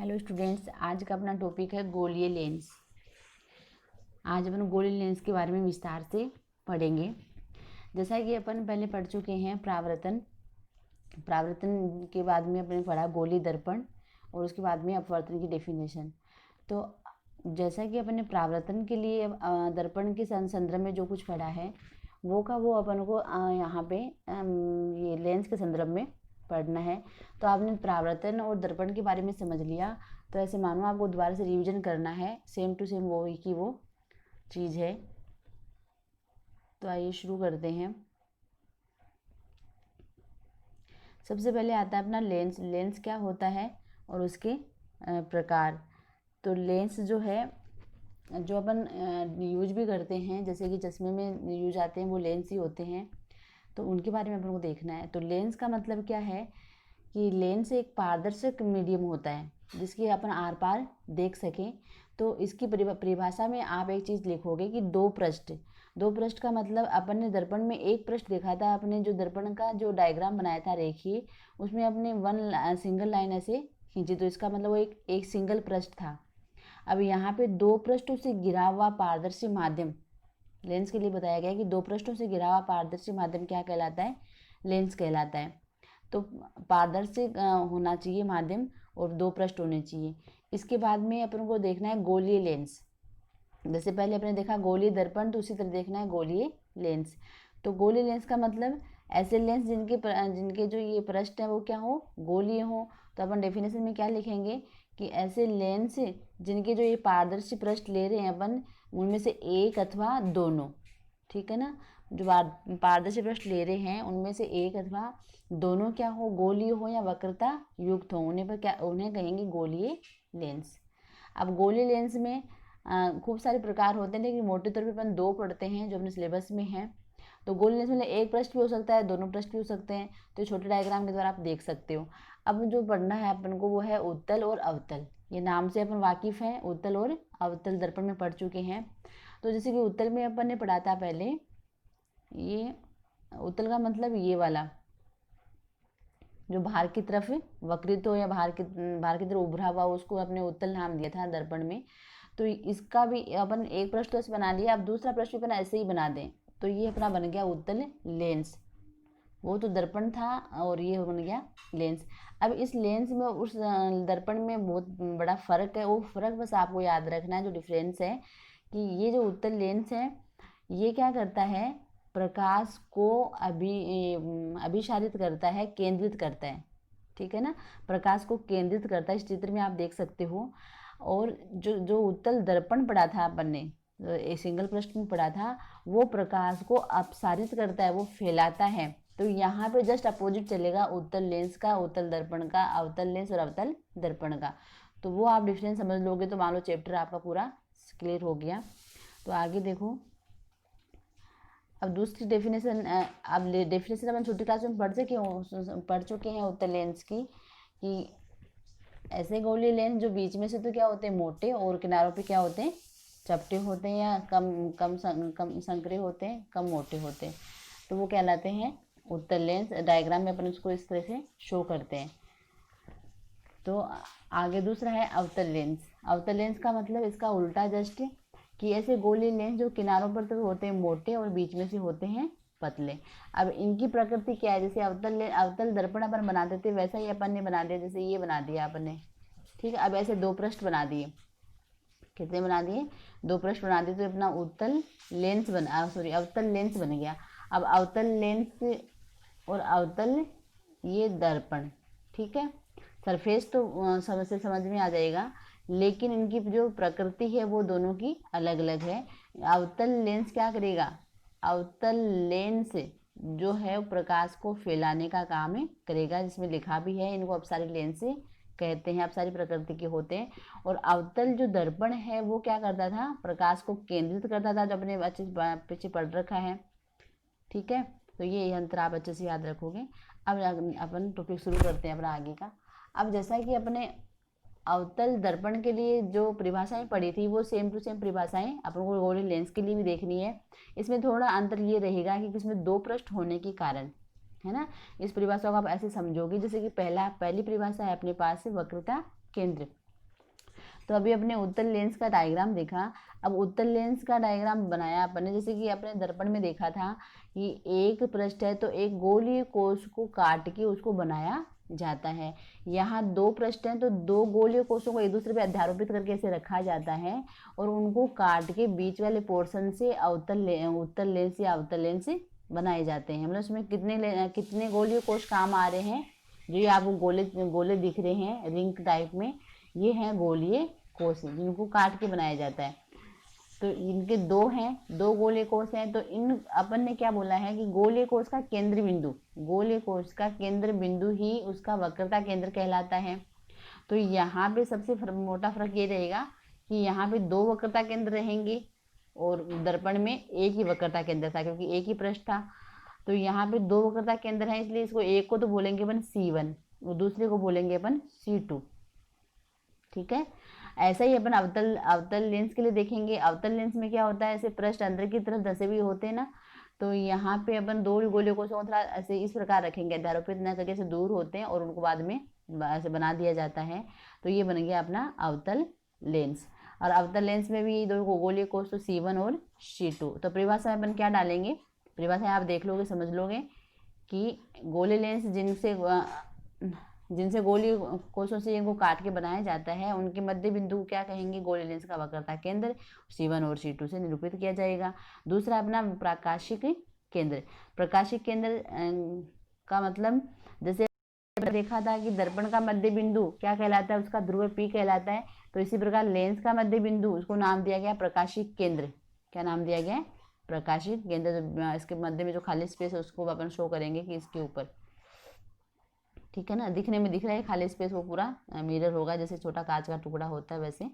Hello students, आज का अपना टॉपिक है गोलीय लेंस। आज अपन गोलीय लेंस के बारे में विस्तार से पढ़ेंगे। जैसा कि अपन पहले पढ़ चुके हैं प्रावर्तन के बाद में अपने पढ़ा गोलीय दर्पण और उसके बाद में अपवर्तन की डेफिनेशन। तो जैसा कि अपन ने प्रावर्तन के लिए दर्पण के संदर्भ में जो कुछ पढ़ा है वो अपन को यहाँ पे ये लेंस के संदर्भ में पढ़ना है। तो आपने प्रावर्तन और दर्पण के बारे में समझ लिया, तो ऐसे मानो आपको दोबारा से रिवीजन करना है, सेम टू सेम वो ही की वो चीज़ है। तो आइए शुरू करते हैं। सबसे पहले आता है अपना लेंस। लेंस क्या होता है और उसके प्रकार। तो लेंस जो है, जो अपन यूज भी करते हैं, जैसे कि चश्मे में यूज आते हैं, वो लेंस ही होते हैं। तो उनके बारे में अपन को देखना है। तो लेंस का मतलब क्या है कि लेंस एक पारदर्शक मीडियम होता है जिसकी अपन आर पार देख सकें। तो इसकी परिभाषा में आप एक चीज़ लिखोगे कि दो पृष्ठ का मतलब अपन ने दर्पण में एक पृष्ठ देखा था। अपने जो दर्पण का जो डायग्राम बनाया था रेखीय, उसमें अपने सिंगल लाइन ऐसे खींची, तो इसका मतलब वो एक सिंगल पृष्ठ था। अब यहाँ पे दो पृष्ठों से घिरा हुआ पारदर्शी माध्यम लेंस के लिए बताया गया है कि दो पृष्ठों से घिरा हुआ पारदर्शी माध्यम क्या कहलाता है? लेंस कहलाता है। तो पारदर्शी होना चाहिए माध्यम और दो पृष्ठ होने चाहिए। इसके बाद में अपन को देखना है गोलीय लेंस। जैसे पहले अपने देखा गोलीय दर्पण, तो उसी तरह देखना है गोलीय लेंस। तो गोलीय लेंस का मतलब ऐसे लेंस जिनके जो ये पृष्ठ है वो क्या हो? गोलीय हो। तो अपन डेफिनेशन में क्या लिखेंगे कि ऐसे लेंस जिनके जो ये पारदर्शी पृष्ठ ले रहे हैं अपन, उनमें से एक अथवा दोनों, ठीक है ना, जो पारदर्शी पृष्ठ ले रहे हैं उनमें से एक अथवा दोनों क्या हो? गोलीय हो या वक्रता युक्त हो, उन्हें कहेंगे गोलीय लेंस। अब गोलीय लेंस में खूब सारे प्रकार होते हैं, लेकिन मोटे तौर पर अपन दो पढ़ते हैं जो अपने सिलेबस में है। तो गोलीय लेंस में एक पृष्ठ भी हो सकता है, दोनों पृष्ठ भी हो सकते हैं। तो छोटे डायग्राम के द्वारा आप देख सकते हो। अब जो पढ़ना है अपन को वो है उत्तल और अवतल। ये नाम से अपन वाकिफ हैं, उत्तल और अवतल दर्पण में पढ़ चुके हैं। तो जैसे कि उत्तल में अपन ने पढ़ा था पहले, ये उत्तल का मतलब ये वाला जो बाहर की तरफ वक्रित हो या बाहर की तरफ उभरा हुआ, उसको अपने उत्तल नाम दिया था दर्पण में। तो इसका भी अपन एक पृष्ठ तो ऐसे बना लिया, अब दूसरा पृष्ठ भी अपन ऐसे ही बना दें, तो ये अपना बन गया उत्तल लेंस। वो तो दर्पण था और ये बन गया लेंस। अब इस लेंस में उस दर्पण में बहुत बड़ा फर्क है। वो फर्क बस आपको याद रखना है, जो डिफरेंस है कि ये जो उत्तल लेंस है ये क्या करता है? प्रकाश को अभिसारित करता है, केंद्रित करता है, ठीक है ना। प्रकाश को केंद्रित करता है, इस चित्र में आप देख सकते हो। और जो जो उत्तल दर्पण पढ़ा था अपन ने, एक सिंगल पृष्ठ में पढ़ा था, वो प्रकाश को अपसारित करता है, वो फैलाता है। तो यहाँ पे जस्ट अपोजिट चलेगा उत्तल लेंस का, उत्तल दर्पण का, अवतल लेंस और अवतल दर्पण का। तो वो आप डिफरेंस समझ लोगे तो मान लो चैप्टर आपका पूरा क्लियर हो गया। तो आगे देखो, अब दूसरी डेफिनेशन। अब डेफिनेशन अपन छोटी क्लास में पढ़ चुके हैं उत्तल लेंस की, कि ऐसे गोलीय लेंस जो बीच में से तो क्या होते हैं? मोटे, और किनारों पे क्या होते हैं? चपटे होते हैं, या कम संकरे होते हैं, कम मोटे होते हैं। तो वो कहलाते हैं उत्तल लेंस। डायग्राम में अपन उसको इस तरह से शो करते हैं। तो आगे दूसरा है अवतल लेंस। अवतल लेंस का मतलब इसका उल्टा जस्ट, कि ऐसे गोलीय लेंस जो किनारों पर तो होते हैं मोटे और बीच में से होते हैं पतले। अब इनकी प्रकृति क्या है? जैसे अवतल दर्पण अपन बनाते थे वैसा ही अपन ने बना दिया, जैसे ये बना दिया अपन ने, ठीक है। अब ऐसे दो पृष्ठ बना दिए, कितने बना दिए? दो पृष्ठ बना दिए, तो अपना उत्तल लेंस अवतल लेंस बन गया। अब अवतल लेंस और अवतल ये दर्पण, ठीक है। सरफेस तो समझ में आ जाएगा, लेकिन इनकी जो प्रकृति है वो दोनों की अलग अलग है। अवतल लेंस क्या करेगा? अवतल लेंस जो है प्रकाश को फैलाने का काम करेगा, जिसमें लिखा भी है, इनको अपसारी लेंस कहते हैं, अपसारी प्रकृति के होते हैं। और अवतल जो दर्पण है वो क्या करता था? प्रकाश को केंद्रित करता था, जो अपने अच्छे पीछे पढ़ रखा है, ठीक है। तो ये यंत्र आप अच्छे से याद रखोगे। अब अपन टॉपिक शुरू करते हैं अपना आगे का। अब जैसा कि अपने अवतल दर्पण के लिए जो परिभाषाएं पढ़ी थी वो सेम टू सेम परिभाषाएं अपन को गोलीय लेंस के लिए भी देखनी है। इसमें थोड़ा अंतर ये रहेगा कि इसमें दो पृष्ठ होने के कारण, है ना। इस परिभाषा को आप ऐसे समझोगे, जैसे कि पहली परिभाषा है अपने पास वक्रता केंद्र, तो अभी अपने उत्तल लेंस का डायग्राम देखा, अब उत्तल लेंस का डायग्राम बनाया अपन ने, जैसे कि अपने दर्पण में देखा था कि एक पृष्ठ है तो एक गोलीय कोष को काट के उसको बनाया जाता है। यहाँ दो पृष्ठ हैं तो दो गोलीय कोषों को एक दूसरे पे अध्यारोपित करके ऐसे रखा जाता है और उनको काट के बीच वाले पोर्शन से उत्तल लेंस या अवतल लेंस बनाए जाते हैं। मतलब उसमें कितने गोलीय कोष काम आ रहे हैं, जो ये आपको गोले दिख रहे हैं रिंग टाइप में, ये हैं गोलीय कोष जिनको काट के बनाया जाता है। तो इनके दो हैं, दो गोलीय कोष हैं। तो इन अपन ने क्या बोला है कि गोलीय कोष का केंद्र बिंदु ही उसका वक्रता केंद्र कहलाता है। तो यहाँ पे सबसे मोटा फर्क ये रहेगा कि यहाँ पे दो वक्रता केंद्र रहेंगे और दर्पण में एक ही वक्रता केंद्र था, क्योंकि एक ही पृष्ठ था। तो यहाँ पे दो वक्रता केंद्र हैं, इसलिए इसको एक को तो बोलेंगे अपन C1 और दूसरे को बोलेंगे अपन C2। ठीक है, ऐसा ही अपन अवतल लेंस के लिए देखेंगे। अवतल लेंस में क्या होता है, ऐसे पृष्ठ अंदर की तरफ धसे भी होते हैं ना, तो यहाँ पे अपन दो गोलियों को थोड़ा ऐसे इस प्रकार रखेंगे, अध्यारोपित न करके ऐसे दूर होते हैं और उनको बाद में ऐसे बना दिया जाता है। तो ये बन गया अपना अवतल लेंस। और अवतल लेंस में भी दो गोलीय कोष तो C1 और C2। तो परिभाषा में अपन क्या डालेंगे, परिभाषा आप देख लोगे समझ लोगे कि गोलीय लेंस जिनसे गोलीय कोषों से इनको काट के बनाया जाता है उनके मध्य बिंदु क्या कहेंगे, गोलीय लेंस का वक्रता केंद्र C1 और C2 से निरूपित किया जाएगा। दूसरा अपना प्रकाशिक केंद्र। प्रकाशिक केंद्र का मतलब जैसे देखा था कि दर्पण का मध्य बिंदु क्या कहलाता है, उसका ध्रुव P कहलाता है। तो इसी प्रकार लेंस का मध्य बिंदु, उसको नाम दिया गया प्रकाशिक केंद्र। क्या नाम दिया गया, प्रकाशिक केंद्र। इसके मध्य में जो खाली स्पेस है उसको अपन शो करेंगे कि इसके ऊपर, ठीक है ना, दिखने में दिख रहा है खाली स्पेस, वो पूरा मिरर होगा, जैसे छोटा कांच का टुकड़ा होता है वैसे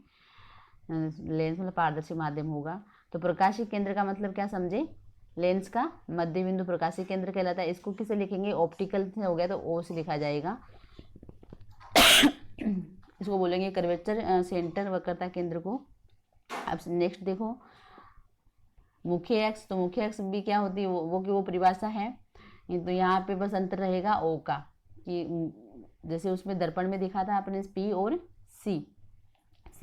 लेंस मतलब पारदर्शी माध्यम होगा। तो प्रकाशिक केंद्र का मतलब क्या समझे, लेंस का मध्य बिंदु प्रकाशिक केंद्र कहलाता है। इसको किसे लिखेंगे, ऑप्टिकल से हो गया तो O से लिखा जाएगा। इसको बोलेंगे कर्वेचर सेंटर वक्रता केंद्र को। अब नेक्स्ट देखो मुख्य अक्ष। तो मुख्य अक्ष भी क्या होती है, वो परिभाषा है। तो यहाँ पे बस अंतर रहेगा O का, कि जैसे उसमें दर्पण में दिखा था अपने P और C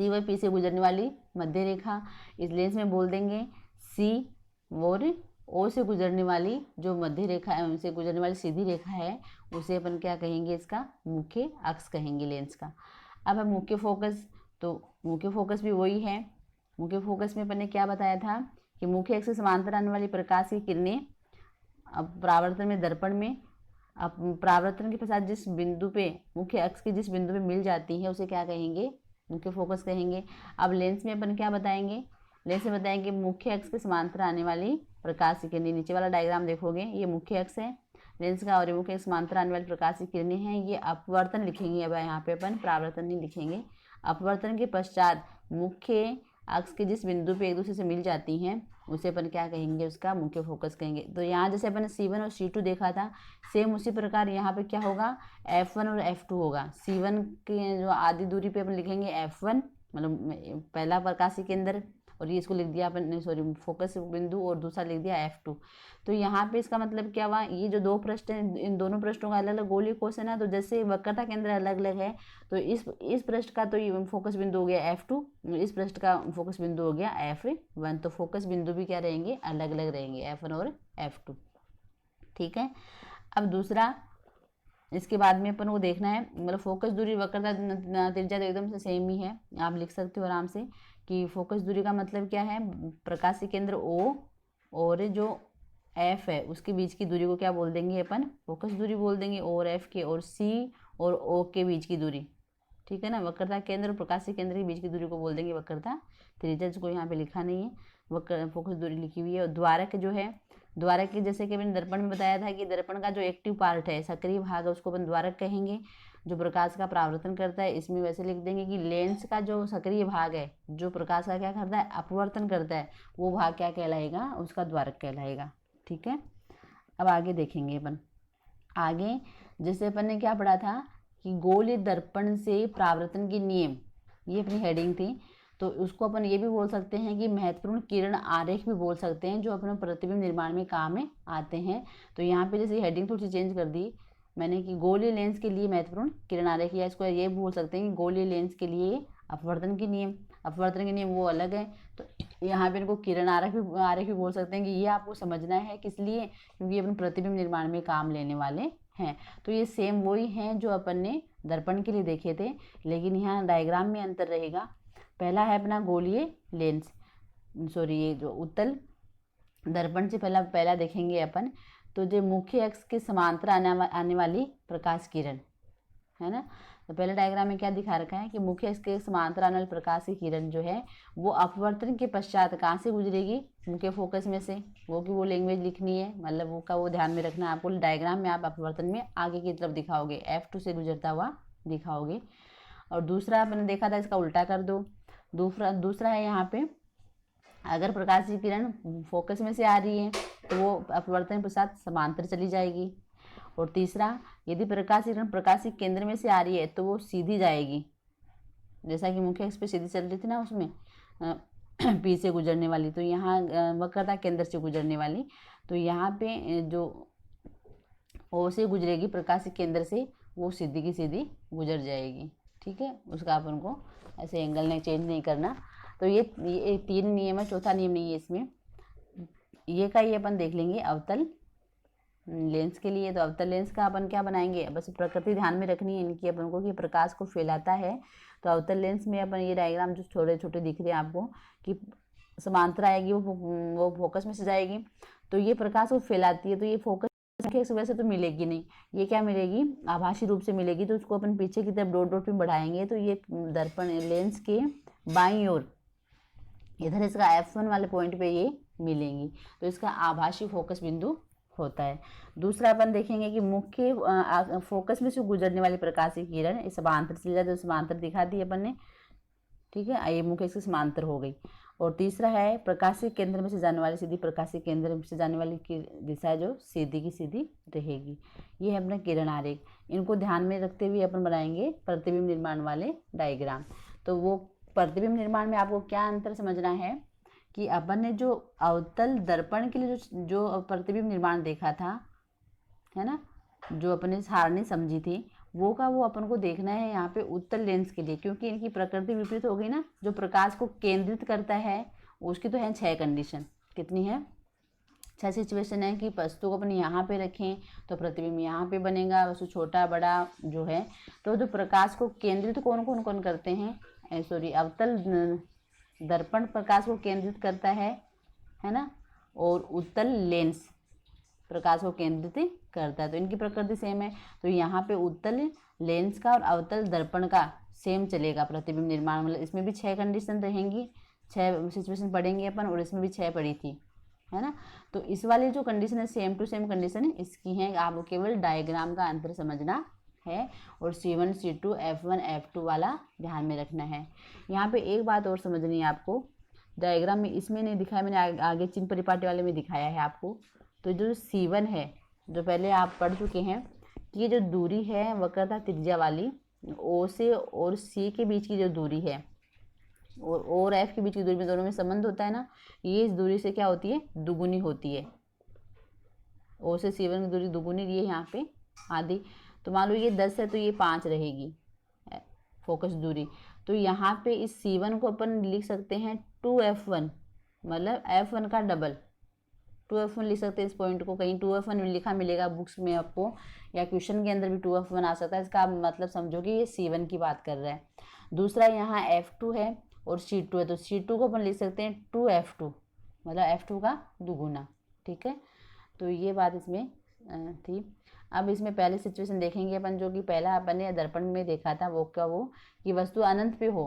व P से गुजरने वाली मध्य रेखा, इस लेंस में बोल देंगे C और O से गुजरने वाली जो मध्य रेखा है, उनसे गुजरने वाली सीधी रेखा है, उसे अपन क्या कहेंगे, इसका मुख्य अक्ष कहेंगे लेंस का। अब है मुख्य फोकस। तो मुख्य फोकस भी वही है। मुख्य फोकस में अपन ने क्या बताया था कि मुख्य अक्ष से समांतर आने वाली प्रकाश की किरणें अब परावर्तन में दर्पण में अब परावर्तन के पश्चात जिस बिंदु पे मुख्य अक्ष की जिस बिंदु पे मिल जाती है उसे क्या कहेंगे, मुख्य फोकस कहेंगे। अब लेंस में अपन क्या बताएंगे, लेंस में बताएंगे मुख्य अक्ष के समांतर आने वाली प्रकाश की किरणें। नीचे वाला डायग्राम देखोगे, ये मुख्य अक्ष है लेंस का और ये मुख्य समांतर आने वाली प्रकाश की किरणें हैं, ये अपवर्तन लिखेंगे। अब यहाँ पे अपन परावर्तन नहीं लिखेंगे। अपवर्तन के पश्चात मुख्य अक्ष के जिस बिंदु पे एक दूसरे से मिल जाती हैं उसे अपन क्या कहेंगे, उसका मुख्य फोकस कहेंगे। तो यहाँ जैसे अपन C1 और C2 देखा था, सेम उसी प्रकार यहाँ पे क्या होगा, F1 और F2 होगा। C1 के जो आधी दूरी पे अपन लिखेंगे F1 मतलब पहला प्रकाशिक केंद्र, और ये इसको लिख दिया अपन सॉरी फोकस बिंदु, और दूसरा लिख दिया F2। तो यहाँ पे इसका मतलब क्या हुआ, ये जो दो पृष्ठ हैं इन दोनों पृष्ठों का अलग अलग गोलीय कोष है ना, तो जैसे वक्रता केंद्र अलग अलग है तो इस पृष्ठ का तो ये फोकस बिंदु हो गया F2, इस पृष्ठ का फोकस बिंदु हो गया F1। तो फोकस बिंदु भी क्या रहेंगे, अलग अलग रहेंगे, F1 और F2। ठीक है। अब दूसरा इसके बाद में अपन को देखना है, मतलब फोकस दूरी वक्रता त्रिज्या तो एकदम से सेम ही है, आप लिख सकते हो आराम से कि फोकस दूरी का मतलब क्या है, प्रकाशिक केंद्र O और जो F है उसके बीच की दूरी को क्या बोल देंगे अपन, फोकस दूरी बोल देंगे। O और F के और C और O के बीच की दूरी, ठीक है ना, वक्रता केंद्र और प्रकाशिक केंद्र के बीच की दूरी को बोल देंगे वक्रता त्रिज्या, जिसको यहाँ पे लिखा नहीं है, वक्र फोकस दूरी लिखी हुई है। और द्वारक जो है, द्वारक के जैसे कि मैंने दर्पण में बताया था कि दर्पण का जो एक्टिव पार्ट है, सक्रिय भाग है, उसको अपन द्वारक कहेंगे, जो प्रकाश का परावर्तन करता है। इसमें वैसे लिख देंगे कि लेंस का जो सक्रिय भाग है, जो प्रकाश का क्या करता है, अपवर्तन करता है, वो भाग क्या कहलाएगा, उसका द्वारक कहलाएगा। ठीक है। अब आगे देखेंगे अपन, आगे जैसे अपन ने क्या पढ़ा था कि गोलीय दर्पण से परावर्तन के नियम, ये अपनी हेडिंग थी। तो उसको अपन ये भी बोल सकते हैं कि महत्वपूर्ण किरण आरेख भी बोल सकते हैं, जो अपने प्रतिबिंब निर्माण में काम में आते हैं। तो यहाँ पे जैसे हेडिंग थोड़ी सी चेंज कर दी, मैंने कि गोलीय लेंस के लिए महत्वपूर्ण किरण आरेख, या इसको ये बोल सकते हैं कि गोलीय लेंस के लिए अपवर्तन के नियम वो अलग है। तो यहाँ पे इनको किरण आरेख भी बोल सकते हैं कि ये आपको समझना है, किस लिए, क्योंकि अपन प्रतिबिंब निर्माण में काम लेने वाले हैं। तो ये सेम वही हैं जो अपन ने दर्पण के लिए देखे थे, लेकिन यहाँ डायग्राम में अंतर रहेगा। पहला है अपना गोलीय लेंस, सॉरी ये जो उत्तल दर्पण से पहला देखेंगे अपन। तो जो मुख्य अक्ष के समांतर आने वाली प्रकाश किरण है ना। तो पहले डायग्राम में क्या दिखा रखा है कि मुख्य अक्ष के समांतर आने वाली प्रकाश की किरण जो है वो अपवर्तन के पश्चात कहाँ से गुजरेगी, मुख्य फोकस में से। वो लैंग्वेज लिखनी है, मतलब वो ध्यान में रखना आपको। डायग्राम में आप अपवर्तन में आगे की तरफ दिखाओगे, F2 से गुजरता हुआ दिखाओगे। और दूसरा आपने देखा था, इसका उल्टा कर दो। दूसरा है यहाँ पे, अगर प्रकाश की किरण फोकस में से आ रही है तो वो अपवर्तन के साथ समांतर चली जाएगी। और तीसरा, यदि प्रकाश की किरण प्रकाश के केंद्र में से आ रही है तो वो सीधी जाएगी, जैसा कि मुख्य अक्ष पे सीधी चल रही थी ना उसमें पी से गुजरने वाली, तो यहाँ वक्रता केंद्र से गुजरने वाली। तो यहाँ पे जो ओ से गुजरेगी प्रकाश के केंद्र से, वो सीधी की सीधी गुजर जाएगी। ठीक है, उसका अपन को ऐसे एंगल नहीं चेंज नहीं करना। तो ये 3 नियम है, चौथा नियम नहीं है इसमें। ये अपन देख लेंगे अवतल लेंस के लिए। तो अवतल लेंस का अपन क्या बनाएंगे, बस प्रकृति ध्यान में रखनी है इनकी अपन को कि प्रकाश को फैलाता है। तो अवतल लेंस में अपन ये डायग्राम जो छोटे छोटे दिख रहे हैं आपको कि समांतर आएगी, वो फोकस में से जाएगी, तो ये प्रकाश को फैलाती है। तो ये फोकस की वजह से तो मिलेगी नहीं, ये क्या मिलेगी, आभासी रूप से मिलेगी। तो उसको अपन पीछे की तरफ डॉट डॉट में बढ़ाएंगे तो ये दर्पण लेंस के बाईं ओर इधर इसका F1 वाले पॉइंट पे ये मिलेंगी। तो इसका आभासी फोकस बिंदु होता है। दूसरा अपन देखेंगे कि मुख्य फोकस में से गुजरने वाली प्रकाश की किरण इस समांतर चली जाती है, तो समांतर दिखा दी अपन ने। ठीक है, ये मुख्य इसके समांतर हो गई। और तीसरा है प्रकाश के केंद्र में से जाने वाली सीधी, प्रकाश के केंद्र में से जाने वाली की दिशा जो सीधी की सीधी रहेगी। ये है अपना किरण आरेख। इनको ध्यान में रखते हुए अपन बनाएंगे प्रतिबिंब निर्माण वाले डायग्राम। तो वो प्रतिबिंब निर्माण में आपको क्या अंतर समझना है कि अपन ने जो अवतल दर्पण के लिए जो प्रतिबिंब निर्माण देखा था, है ना, जो अपने सारणी समझी थी, वो अपन को देखना है यहाँ पे उत्तल लेंस के लिए, क्योंकि इनकी प्रकृति विपरीत हो गई ना। जो प्रकाश को केंद्रित करता है उसकी तो है 6 कंडीशन। कितनी है, 6 सिचुएशन है कि वस्तु को अपन यहाँ पे रखें तो प्रतिबिंब यहाँ पे बनेगा, वस्तु छोटा बड़ा जो है। तो जो प्रकाश को केंद्रित कौन करते हैं, सॉरी अवतल दर्पण प्रकाश को केंद्रित करता है ना, और उत्तल लेंस प्रकाश को केंद्रित करता है। तो इनकी प्रकृति सेम है। तो यहाँ पे उत्तल लेंस का और अवतल दर्पण का सेम चलेगा प्रतिबिंब निर्माण। मतलब इसमें भी 6 कंडीशन रहेंगी, 6 सिचुएशन पढ़ेंगे अपन, और इसमें भी 6 पढ़ी थी, है ना। तो इस वाली जो कंडीशन है सेम टू सेम कंडीशन है इसकी है, आपको केवल डायग्राम का अंतर समझना है। और C1 C2 F1 F2 वाला ध्यान में रखना है। यहाँ पे एक बात और समझनी है आपको, डायग्राम में इसमें नहीं दिखाया, मैंने आगे चिन्ह परिपाटी वाले में दिखाया है आपको। तो जो C1 है, जो पहले आप पढ़ चुके हैं कि ये जो दूरी है वक्रता त्रिज्या वाली, O से और C के बीच की जो दूरी है और F के बीच की दूरी में, दोनों में संबंध होता है ना, ये इस दूरी से क्या होती है, दुगुनी होती है। O से C1 की दूरी दुगुनी, ये यहाँ पे आधी। तो मान लो ये 10 है तो ये 5 रहेगी फोकस दूरी। तो यहाँ पे इस C1 को अपन लिख सकते हैं 2F1, मतलब F1 का डबल 2F1 लिख सकते हैं। इस पॉइंट को कहीं 2F1 लिखा मिलेगा बुक्स में आपको, या क्वेश्चन के अंदर भी 2F1 आ सकता है। इसका मतलब समझो कि ये C1 की बात कर रहा है। दूसरा यहाँ F2 है और C2 है, तो C2 को अपन लिख सकते हैं 2F2, मतलब F2 का दुगुना। ठीक है, तो ये बात इसमें थी। अब इसमें पहले सिचुएशन देखेंगे अपन, जो कि पहला अपन ने दर्पण में देखा था, वो कि वस्तु अनंत पे हो।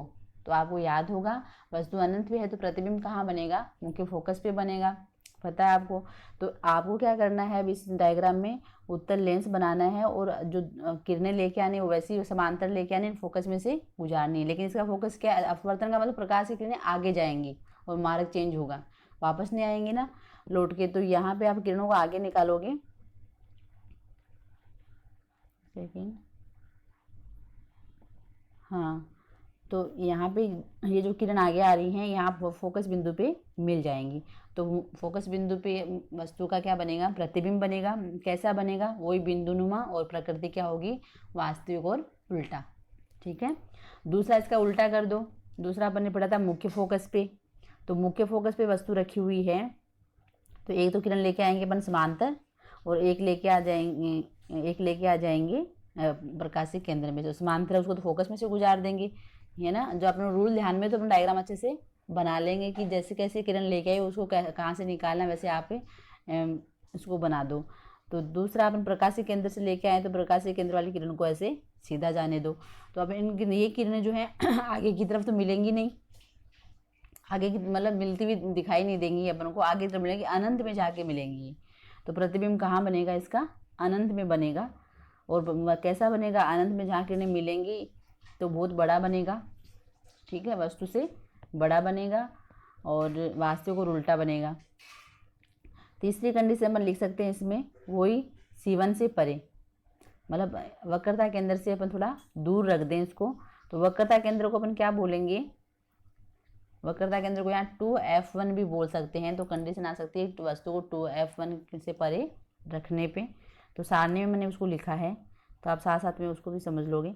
तो आपको याद होगा वस्तु अनंत पे है तो प्रतिबिंब कहाँ बनेगा, मुख्य फोकस पे बनेगा, पता है आपको। तो आपको क्या करना है, अब इस डायग्राम में उत्तल लेंस बनाना है और जो किरणें लेके आनी वो वैसी समांतर लेके आनी, फोकस में से गुजारनी है। लेकिन इसका फोकस क्या है, अपवर्तन का मतलब प्रकाश की किरणें आगे जाएंगी और मार्ग चेंज होगा, वापस नहीं आएंगी ना लौट के। तो यहाँ पे आप किरणों को आगे निकालोगे, सेकेंड, हाँ, तो यहाँ पे ये जो किरण आगे आ रही हैं यहाँ फोकस बिंदु पे मिल जाएंगी। तो फोकस बिंदु पे वस्तु का क्या बनेगा, प्रतिबिंब बनेगा। कैसा बनेगा, वही बिंदुनुमा, और प्रकृति क्या होगी, वास्तविक और उल्टा। ठीक है। दूसरा इसका उल्टा कर दो। दूसरा अपन ने पढ़ा था मुख्य फोकस पे। तो मुख्य फोकस पे वस्तु रखी हुई है, तो एक तो किरण लेके आएंगे अपन समांतर, और एक लेके आ जाएंगे प्रकाशिक केंद्र में। जो समांतर है उसको तो फोकस में से गुजार देंगे, है ना। जो अपने रूल ध्यान में तो अपन डायग्राम अच्छे से बना लेंगे कि जैसे कैसे किरण लेके आई उसको कहाँ से निकालना है, वैसे आप उसको बना दो। तो दूसरा अपन प्रकाशिक केंद्र से लेके आए, तो प्रकाशिक केंद्र वाली किरण को ऐसे सीधा जाने दो। तो अब ये किरणें जो है आगे की तरफ तो मिलेंगी नहीं, आगे की मतलब मिलती हुई दिखाई नहीं देंगी अपन को, आगे की तरफ मिलेंगी, अनंत में जाके मिलेंगी। तो प्रतिबिंब कहाँ बनेगा इसका, अनंत में बनेगा। और कैसा बनेगा, अनंत में जहाँ किरणें मिलेंगी तो बहुत बड़ा बनेगा। ठीक है, वस्तु से बड़ा बनेगा और वास्तविक और उल्टा बनेगा। तीसरी कंडीशन अपन लिख सकते हैं इसमें, वही C1 से परे, मतलब वक्रता केंद्र से अपन थोड़ा दूर रख दें इसको। तो वक्रता केंद्र को अपन क्या बोलेंगे, वक्रता केंद्र को यहाँ 2F1 भी बोल सकते हैं। तो कंडीशन आ सकती है वस्तु को 2F1 से परे रखने पे। तो सारणी में मैंने उसको लिखा है, तो आप साथ साथ में उसको भी समझ लोगे।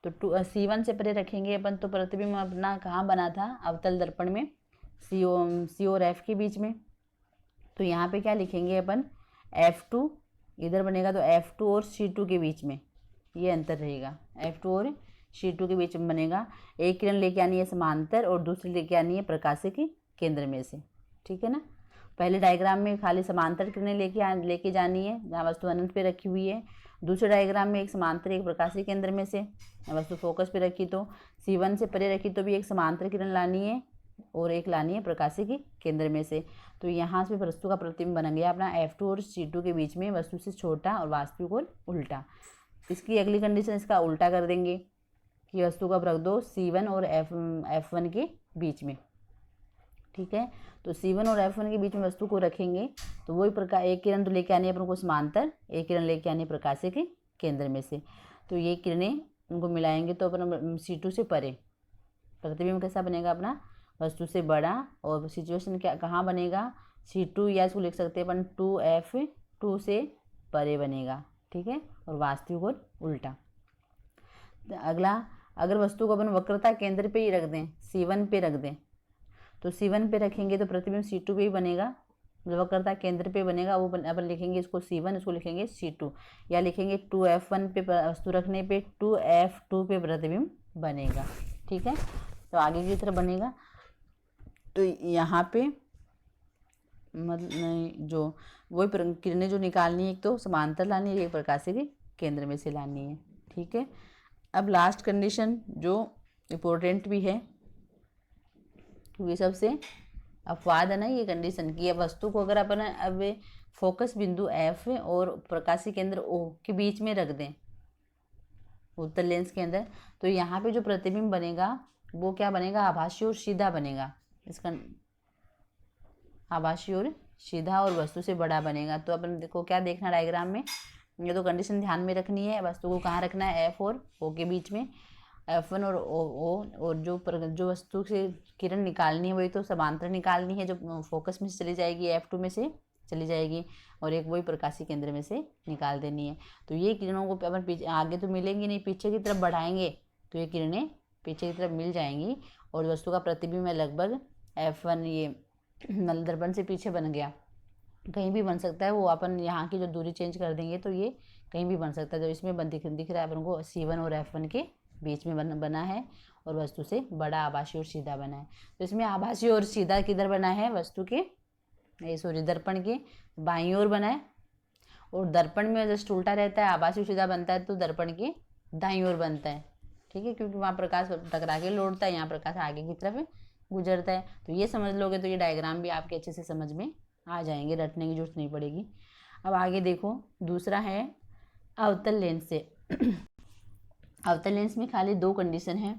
तो C1 से परे रखेंगे अपन, तो प्रतिबिंब अपना कहाँ बना था, अवतल दर्पण में, C और F के बीच में। तो यहाँ पे क्या लिखेंगे अपन, F2 इधर बनेगा, तो F2 और C2 के बीच में ये अंतर रहेगा, F2 और C2 के बीच में बनेगा। एक किरण लेके आनी है समांतर और दूसरी लेके आनी है प्रकाशिक केंद्र में से। ठीक है ना। पहले डायग्राम में खाली समांतर किरणें लेके जानी है जहाँ वस्तु अनंत पे रखी हुई है। दूसरे डायग्राम में एक समांतर एक प्रकाशिक केंद्र में से, वस्तु फोकस पे रखी तो C1 से परे रखी तो भी एक समांतर किरण लानी है और एक लानी है प्रकाशिक केंद्र में से। तो यहाँ से वस्तु का प्रतिबिंब बन गया अपना F2 और C2 के बीच में, वस्तु से छोटा और वास्तविक और उल्टा। इसकी अगली कंडीशन इसका उल्टा कर देंगे कि वस्तु का रख दो C1 और F1 के बीच में। ठीक है। तो C1 और F1 के बीच में वस्तु को रखेंगे, तो वही प्रकार एक किरण तो लेके आनी है अपन को समांतर, एक किरण लेके आनी है प्रकाशिक केंद्र में से। तो ये किरणें उनको मिलाएंगे तो अपन C2 से परे प्रतिबिंब कैसा बनेगा अपना, वस्तु से बड़ा। और सिचुएशन क्या कहाँ बनेगा, C2 या इसको लिख सकते हैं अपन 2F2 से परे बनेगा। ठीक है, और वास्तविक और उल्टा। अगला, अगर वस्तु को अपन वक्रता केंद्र पे ही रख दें, C1 पे रख दें, तो C1 पे रखेंगे तो प्रतिबिंब C2 पे ही बनेगा, जो वक्रता केंद्र पे बनेगा वो अपन लिखेंगे इसको C1, इसको लिखेंगे C2, या लिखेंगे 2F1 पे वस्तु रखने पे 2F2 पे प्रतिबिंब बनेगा। ठीक है, तो आगे की तरफ बनेगा। तो यहाँ पे मतलब जो वही किरणें जो निकालनी है, एक तो समांतर लानी है, एक प्रकाशिक केंद्र में से लानी है। ठीक है। अब लास्ट कंडीशन जो इम्पोर्टेंट भी है, क्योंकि सबसे अपवाद है ना ये कंडीशन की, अब वस्तु को अगर अपन अब फोकस बिंदु F और प्रकाशिक केंद्र O के बीच में रख दें उत्तल लेंस के अंदर, तो यहाँ पे जो प्रतिबिंब बनेगा वो क्या बनेगा, आभासी और सीधा बनेगा। इसका आभासी और सीधा और वस्तु से बड़ा बनेगा। तो अपन देखो क्या देखना डायग्राम में, ये तो कंडीशन ध्यान में रखनी है, वस्तु को कहाँ रखना है, F और O के बीच में, F1 और O, और जो वस्तु से किरण निकालनी है वही तो समांतर निकालनी है, जो फोकस में से चली जाएगी F2 में से चली जाएगी, और एक वही प्रकाशिक केंद्र में से निकाल देनी है। तो ये किरणों को अपन पीछे आगे तो मिलेंगी नहीं, पीछे की तरफ बढ़ाएंगे तो ये किरणें पीछे की तरफ मिल जाएंगी, और वस्तु का प्रतिबिंब लगभग F1 ये नल दर्पण से पीछे बन गया, कहीं भी बन सकता है वो, अपन यहाँ की जो दूरी चेंज कर देंगे तो ये कहीं भी बन सकता है। जो इसमें दिख रहा है अपन को C1 और F1 के बीच में बना है, और वस्तु से बड़ा आभासी और सीधा बना है। तो इसमें आभासी और सीधा किधर बना है, वस्तु के दर्पण के बाईं ओर बना है, और दर्पण में जस्ट उल्टा रहता है, आभासी और सीधा बनता है तो दर्पण के दाईं ओर बनता है। ठीक है, क्योंकि वहाँ प्रकाश टकरा के लौटता है, यहाँ प्रकाश आगे की तरफ गुजरता है। तो ये समझ लोगे तो ये डायग्राम भी आपके अच्छे से समझ में आ जाएंगे, रटने की जरूरत नहीं पड़ेगी। अब आगे देखो, दूसरा है अवतल लेंस से। अवतल लेंस में खाली दो कंडीशन है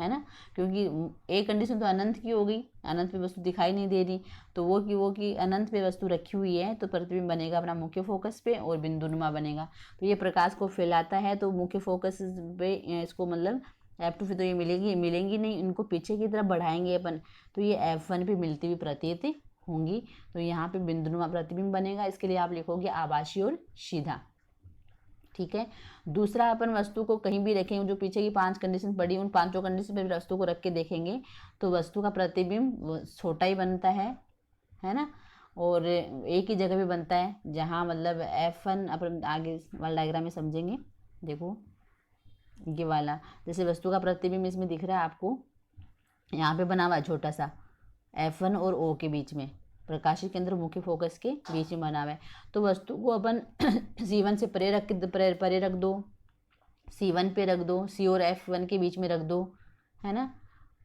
है ना, क्योंकि एक कंडीशन तो अनंत की हो गई, अनंत पे वस्तु दिखाई नहीं दे रही, तो वो की अनंत पे वस्तु रखी हुई है, तो प्रतिबिंब बनेगा अपना मुख्य फोकस पे और बिंदुनुमा बनेगा। तो ये प्रकाश को फैलाता है, तो मुख्य फोकस पे इसको मतलब F2 तो ये मिलेंगी नहीं, इनको पीछे की तरफ बढ़ाएंगे अपन, तो ये F1 पे मिलती हुई प्रतीत होंगी। तो यहाँ पे बिंदुनुमा प्रतिबिंब बनेगा। इसके लिए आप लिखोगे आभासी और सीधा। ठीक है। दूसरा, अपन वस्तु को कहीं भी रखेंगे, जो पीछे की 5 कंडीशन पड़ी, उन 5 कंडीशन पर वस्तु को रख के देखेंगे तो वस्तु का प्रतिबिंब छोटा ही बनता है ना, और एक ही जगह पे बनता है, जहाँ मतलब F1 अपन आगे वाला डायग्राम में समझेंगे। देखो ये वाला, जैसे वस्तु का प्रतिबिंब इसमें दिख रहा है आपको, यहाँ पे बना हुआ है छोटा सा, F1 और O के बीच में, प्रकाशीय केंद्र मुख्य फोकस के बीच में बना हुआ है। तो वस्तु को अपन C1 से परे रख दो, C1 पे रख दो, C और F1 के बीच में रख दो, है ना,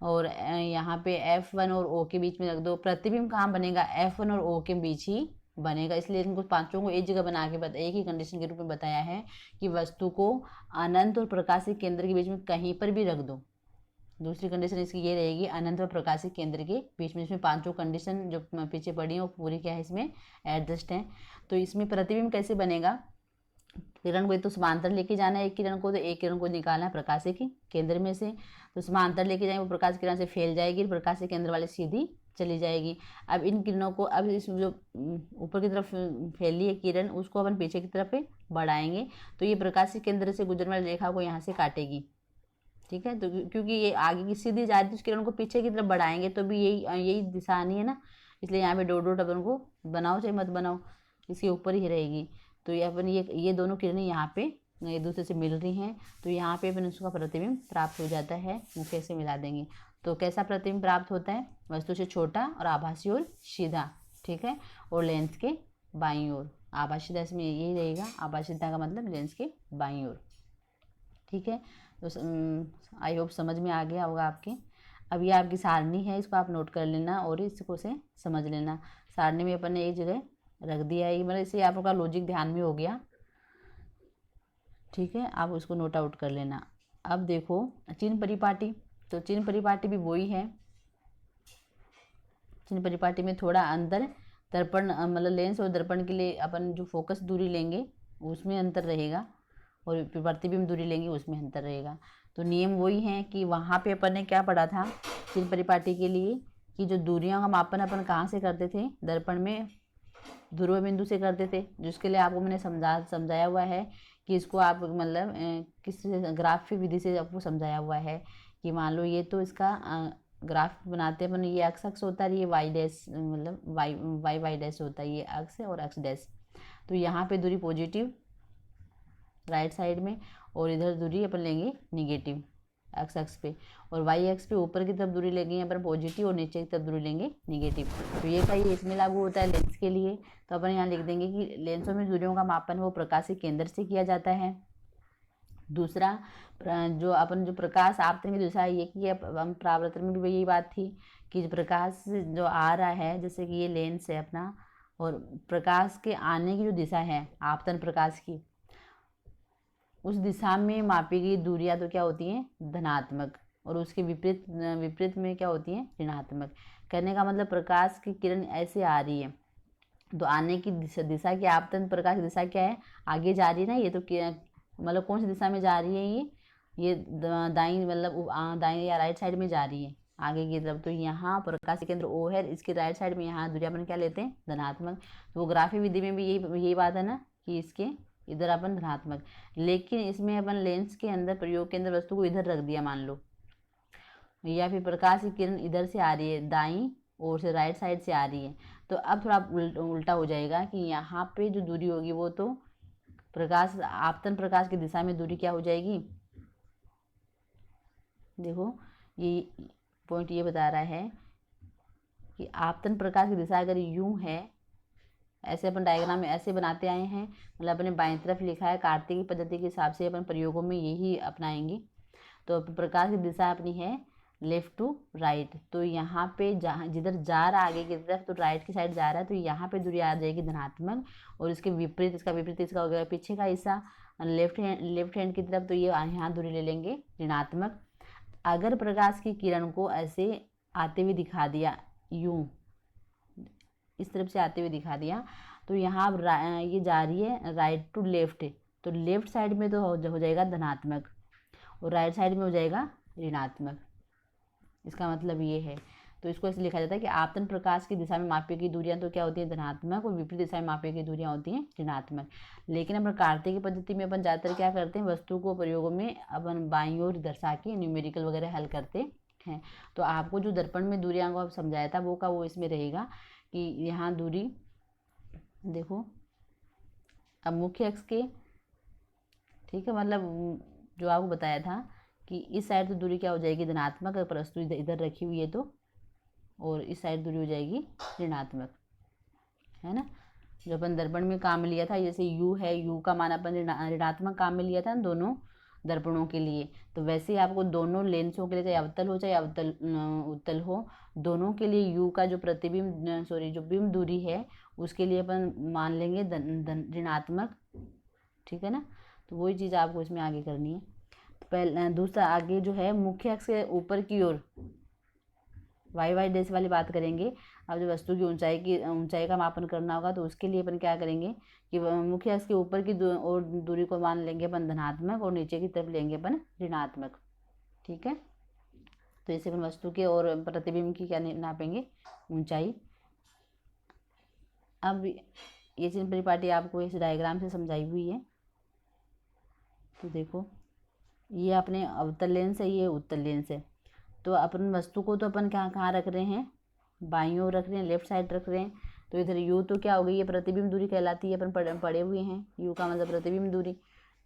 और यहाँ पे F1 और O के बीच में रख दो। प्रतिबिंब कहाँ बनेगा? F1 और O के बीच ही बनेगा। इसलिए इनको 5 को एक जगह बना के एक ही कंडीशन के रूप में बताया है कि वस्तु को अनंत और प्रकाशीय केंद्र के बीच में कहीं पर भी रख दो। दूसरी कंडीशन इसकी ये रहेगी, अनंत और प्रकाशिक केंद्र के बीच में। इसमें 5 कंडीशन जो पीछे पड़ी है वो पूरी क्या है, इसमें एडजस्ट है। तो इसमें प्रतिबिंब कैसे बनेगा? किरण को तो समांतर लेके जाना है एक किरण को, तो एक किरण को निकालना है प्रकाशिक केंद्र में से, तो समांतर लेके जाएंगे, वो प्रकाश किरण से फैल जाएगी, प्रकाशिक केंद्र वाले सीधी चली जाएगी। अब इन किरणों को, अब इस जो ऊपर की तरफ फैली है किरण, उसको अपन पीछे की तरफ बढ़ाएंगे, तो ये प्रकाशिक केंद्र से गुजरने वाली रेखा को यहाँ से काटेगी। ठीक है, तो क्योंकि ये आगे की सीधी जा रही है, तो उस किरण को पीछे की तरफ बढ़ाएंगे तो भी यही दिशा आनी है ना, इसलिए यहाँ पे डॉट डॉट अपन को बनाओ चाहे मत बनाओ, इसके ऊपर ही रहेगी। तो ये अपन ये दोनों किरणें यहाँ पे एक दूसरे से मिल रही हैं, तो यहाँ पे अपन उसका प्रतिबिंब प्राप्त हो जाता है। मुख्य से मिला देंगे तो कैसा प्रतिबिंब प्राप्त होता है? वस्तु से छोटा और आभासी और सीधा, ठीक है, और लेंस के बाईं ओर। आभासीता इसमें यही रहेगा, आभासीता का मतलब लेंस के बाईं ओर। ठीक है, तो आई होप समझ में आ गया होगा आपके। अब ये आपकी सारणी है, इसको आप नोट कर लेना और इसको से समझ लेना। सारणी में अपन ने एक जगह रख दिया है, मतलब इससे आपका लॉजिक ध्यान में हो गया। ठीक है, आप उसको नोट आउट कर लेना। अब देखो चिन्ह परिपाटी, तो चिन्ह परिपाटी भी वही है। चिन्ह परिपाटी में थोड़ा अंतर, दर्पण मतलब लेंस और दर्पण के लिए अपन जो फोकस दूरी लेंगे उसमें अंतर रहेगा, और प्रतिबिंब दूरी लेंगे उसमें अंतर रहेगा। तो नियम वही है कि वहाँ पे अपन ने क्या पढ़ा था चिन्ह परिपाटी के लिए, कि जो दूरियों का मापन अपन कहाँ से करते थे? दर्पण में ध्रुव बिंदु से करते थे, जिसके लिए आपको मैंने समझाया हुआ है कि इसको आप मतलब किस ग्राफिक विधि से आपको समझाया हुआ है कि मान लो ये तो इसका ग्राफ बनाते हैं अपन, ये अक्ष होता है, ये वाई डैश मतलब वाई डैश होता है, ये अक्ष और अक्ष डैश। तो यहाँ पे दूरी पॉजिटिव राइट साइड में, और इधर दूरी अपन लेंगे निगेटिव अक्ष पे, और वाई अक्ष पे ऊपर की तरफ दूरी लेंगे अपन पॉजिटिव और नीचे की तरफ दूरी लेंगे निगेटिव। तो ये कहीं इसमें लागू होता है लेंस के लिए, तो अपन यहाँ लिख देंगे कि लेंसों में दूरियों का मापन वो प्रकाशिक केंद्र से किया जाता है। दूसरा, जो अपन जो प्रकाश आपतन की दिशा ये कि हम परावर्तन में भी यही बात थी कि प्रकाश जो आ रहा है, जैसे कि ये लेंस है अपना, और प्रकाश के आने की जो दिशा है आपतन प्रकाश की, उस दिशा में मापी गई दूरियां तो क्या होती हैं? धनात्मक, और उसके विपरीत में क्या होती हैं? ऋणात्मक। कहने का मतलब प्रकाश की किरण ऐसे आ रही है, तो आने की दिशा की आपतन प्रकाश की दिशा क्या है? आगे जा रही है ना, ये तो मतलब कौन सी दिशा में जा रही है? ये दाईं मतलब दाईं या राइट साइड में जा रही है आगे की तरफ। तो यहाँ प्रकाश केंद्र O है, इसके राइट साइड में यहाँ दूरी अपन क्या लेते हैं? धनात्मक। तो वो ग्राफिक विधि में भी यही बात है ना कि इसके इधर अपन धनात्मक, लेकिन इसमें अपन लेंस के अंदर प्रयोग के अंदर वस्तु को इधर रख दिया मान लो, या फिर प्रकाश की किरण इधर से आ रही है, दाईं ओर से राइट साइड से आ रही है, तो अब थोड़ा उल्टा हो जाएगा कि यहाँ पे जो दूरी होगी वो तो प्रकाश आपतन प्रकाश की दिशा में दूरी क्या हो जाएगी? देखो ये पॉइंट ये बता रहा है कि आपतन प्रकाश की दिशा अगर यूं है, ऐसे अपन डायग्राम में ऐसे बनाते आए हैं, मतलब अपने बाईं तरफ लिखा है, कार्तिकी पद्धति के हिसाब से अपन प्रयोगों में यही अपनाएंगे। तो प्रकाश की दिशा अपनी है लेफ्ट टू राइट, तो यहाँ पे जहाँ जिधर जा रहा है आगे की तरफ, तो राइट की साइड जा रहा है, तो यहाँ पे दूरी आ जाएगी धनात्मक, और इसके विपरीत इसका हो गया पीछे का हिस्सा लेफ्ट हैंड की तरफ, तो ये यहाँ दूरी ले लेंगे ऋणात्मक। अगर प्रकाश की किरण को ऐसे आते हुए दिखा दिया, यूं इस तरफ से आते हुए दिखा दिया, तो यहाँ ये जा रही है राइट टू लेफ्ट, तो लेफ्ट साइड में तो हो जाएगा धनात्मक और राइट साइड में हो जाएगा ऋणात्मक। इसका मतलब ये है। तो इसको ऐसे लिखा जाता है कि आपतन प्रकाश की दिशा में मापी की दूरियां तो क्या होती है धनात्मक, और विपरीत दिशा में मापी की दूरियां होती हैं ऋणात्मक। लेकिन अपन कार्तीय की पद्धति में अपन ज़्यादातर क्या करते हैं, वस्तु को प्रयोगों में अपन बाईं ओर दर्शा के न्यूमेरिकल वगैरह हल करते हैं। तो आपको जो दर्पण में दूरियां को समझाया था वो इसमें रहेगा कि यहाँ दूरी देखो, अब मुख्य अक्ष के, ठीक है, मतलब जो आपको बताया था कि इस साइड तो दूरी क्या हो जाएगी धनात्मक, अगर वस्तु इधर रखी हुई है तो, और इस साइड दूरी हो जाएगी ऋणात्मक, है ना। जो अपन दर्पण में काम लिया था, जैसे यू है, यू का मान अपन ऋणात्मक काम में लिया था दोनों दर्पणों के लिए, तो वैसे ही आपको दोनों लेंसों के लिए, चाहे अवतल हो चाहे उत्तल हो, दोनों के लिए यू का जो प्रतिबिंब जो बिंब दूरी है उसके लिए अपन मान लेंगे ऋणात्मक, ठीक है ना। तो वही चीज़ आपको इसमें आगे करनी है। तो पहले दूसरा आगे जो है मुख्य अक्ष के ऊपर की ओर वाई डैश वाली बात करेंगे। अब जो वस्तु की ऊंचाई का मापन करना होगा तो उसके लिए अपन क्या करेंगे कि मुख्य अक्ष के ऊपर की और दूरी को मान लेंगे अपन धनात्मक और नीचे की तरफ लेंगे अपन ऋणात्मक, ठीक है। तो इसे अपन वस्तु के और प्रतिबिंब की क्या नापेंगे, ऊंचाई। अब ये चिन्ह परिपाटी आपको इस डायग्राम से समझाई हुई है। तो देखो ये अपने अवतल लेंस है, ये उत्तल लेंस है। तो अपन वस्तु को तो अपन कहाँ रख रहे हैं, बाईं ओर रख रहे हैं, लेफ्ट साइड रख रहे हैं। तो इधर यू तो क्या हो गई, ये प्रतिबिंब दूरी कहलाती है, अपन पढ़े हुए हैं, यू का मतलब प्रतिबिंब दूरी।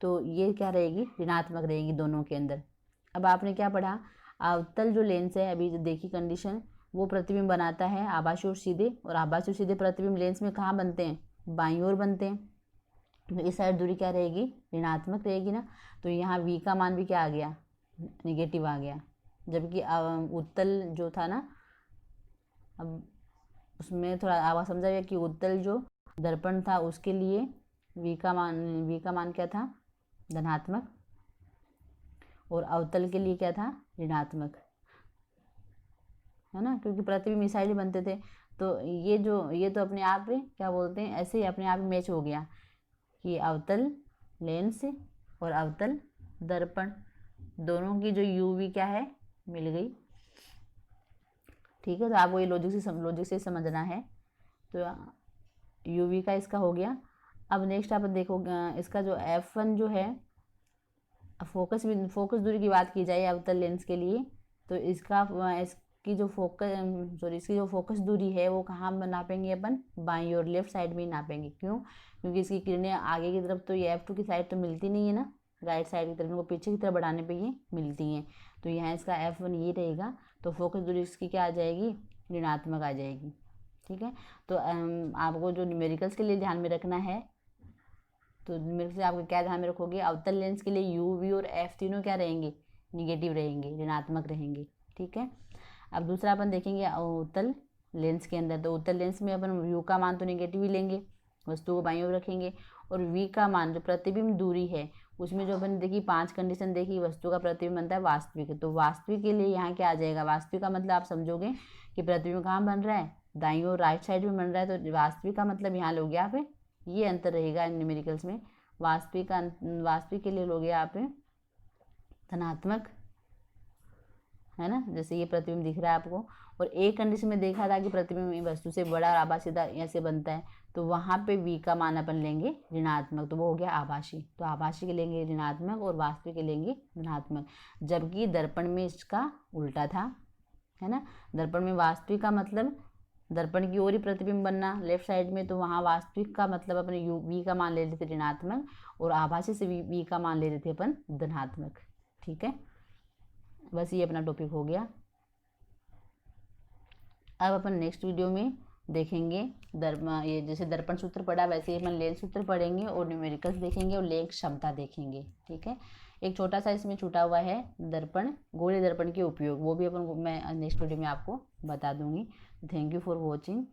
तो ये क्या रहेगी, ऋणात्मक रहेगी दोनों के अंदर। अब आपने क्या पढ़ा, अवतल जो लेंस है, अभी देखी कंडीशन, वो प्रतिबिंब बनाता है आभासी और सीधे, और आभासी और सीधे प्रतिबिंब लेंस में कहाँ बनते हैं, बाईं ओर बनते हैं। तो इस साइड दूरी क्या रहेगी, ऋणात्मक रहेगी ना। तो यहाँ v का मान भी क्या आ गया, निगेटिव आ गया। जबकि उत्तल जो था ना, अब उसमें थोड़ा आवाज समझा गया कि उत्तल जो दर्पण था उसके लिए v का मान क्या था, धनात्मक, और अवतल के लिए क्या था, ऋणात्मक, है ना, क्योंकि प्रतिबिंब इस साइड बनते थे। तो ये तो अपने आप क्या बोलते हैं, ऐसे ही अपने आप मैच हो गया कि अवतल लेंस और अवतल दर्पण दोनों की जो यूवी क्या है, मिल गई, ठीक है। तो आपको ये लॉजिक से समझना है। तो यूवी का इसका हो गया। अब नेक्स्ट आप देखो इसका जो F1 जो है, फोकस दूरी की बात की जाए अवतल लेंस के लिए, तो इसकी जो फोकस दूरी है वो कहाँ नापेंगे अपन, बाईं और लेफ्ट साइड में ही नापेंगे। क्यों, क्योंकि इसकी किरणें आगे की तरफ तो ये F2 की साइड तो मिलती नहीं है ना, राइट साइड की तरफ, इनको पीछे की तरफ बढ़ाने पे ये मिलती हैं। तो यहाँ इसका F1 ये रहेगा, तो फोकस दूरी इसकी क्या आ जाएगी, ऋणात्मक आ जाएगी, ठीक है। तो आपको जो न्यूमेरिकल्स के लिए ध्यान में रखना है, तो न्यूमेरिकल्स से आपको क्या ध्यान में रखोगे, अवतल लेंस के लिए यू, वी और एफ तीनों क्या रहेंगे, निगेटिव रहेंगे, ऋणात्मक रहेंगे, ठीक है। अब दूसरा अपन देखेंगे उत्तल लेंस के अंदर। तो उत्तल लेंस में अपन यू का मान तो निगेटिव ही लेंगे, वस्तु को बाईं ओर रखेंगे, और वी का मान जो प्रतिबिंब दूरी है उसमें जो अपन देखी 5 कंडीशन देखी, वस्तु का प्रतिबिंब बनता है वास्तविक। तो वास्तविक के लिए यहाँ क्या आ जाएगा, वास्तविक का मतलब आप समझोगे कि प्रतिबिंब कहाँ बन रहा है, दाईं ओर राइट साइड में बन रहा है। तो वास्तविक का मतलब यहाँ लोगे आप, ये अंतर रहेगा न्यूमेरिकल्स में। वास्तविक के लिए लोगे आप धनात्मक, है ना, जैसे ये प्रतिबिंब दिख रहा है आपको। और एक कंडीशन में देखा था कि प्रतिबिंब वस्तु से बड़ा और आभासी ऐसे बनता है, तो वहाँ पे v का मान अपन लेंगे ऋणात्मक, तो वो हो गया आभासी। तो आभासी के लेंगे ऋणात्मक और वास्तविक के लेंगे धनात्मक। जबकि दर्पण में इसका उल्टा था, है ना। दर्पण में वास्तविक का मतलब दर्पण की ओर ही प्रतिबिंब बनना लेफ्ट साइड में, तो वहाँ वास्तविक का मतलब अपने v का मान ले लेते ऋणात्मक, और आभासी से v का मान ले लेते अपन धनात्मक, ठीक है। बस ये अपना टॉपिक हो गया। अब अपन नेक्स्ट वीडियो में देखेंगे ये जैसे दर्पण सूत्र पढ़ा वैसे ही अपन लेंस सूत्र पढ़ेंगे, और न्यूमेरिकल्स देखेंगे और लेंस क्षमता देखेंगे, ठीक है। एक छोटा सा इसमें छूटा हुआ है दर्पण, गोले दर्पण के उपयोग, वो भी अपन मैं नेक्स्ट वीडियो में आपको बता दूंगी। Thank you for watching.